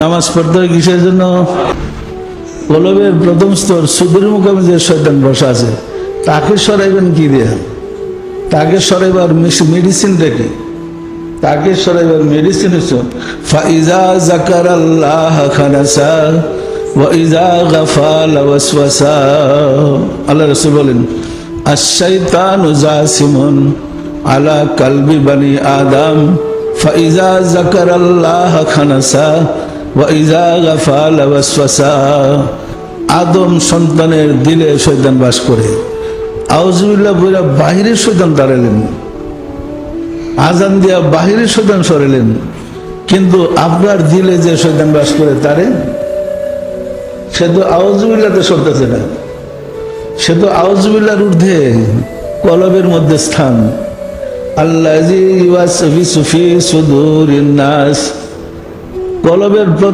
নামাজ পড়তে হয় কিসের জন্য? কলবের প্রথম স্তর সুদূর মুকামে যে শয়তান বসা আছে তাকে সরাইবেন কি দিয়ে? তাকে সরাইবার মেডিসিনটা কি? তাকে সরাইবার মেডিসিন হচ্ছে ফাইজা যাকারাল্লাহ খানাসা ওয়া ইজা গাফালা ওয়াসওয়াসা। আল্লাহ রাসূল বলেন আশ-শাইতানু জাসিমুন আলা কালবি বানি আদম ফাইজা যাকারাল্লাহ খানাসা ওয়া ইজা গাফালা ওয়াসওয়াসা। আদম সন্তানের দিলে শয়তান বাস করে। আউযুবিল্লাহ বইরা বাহিরের শয়তান দাঁড়ালেন, আজান দিয়া বাহিরের শয়তান সরালেন, কিন্তু আপনার দিলে যে শয়তান বাস করে তারে সে তো আউযুবিল্লাহতে সরতেছে না, সে তো আউযুবিল্লাহর ঊর্ধ্বে কলবের মধ্যে স্থান। আল্লাযী ইউওয়াসওয়িসু ফী সুদূরিন নাস, কলবের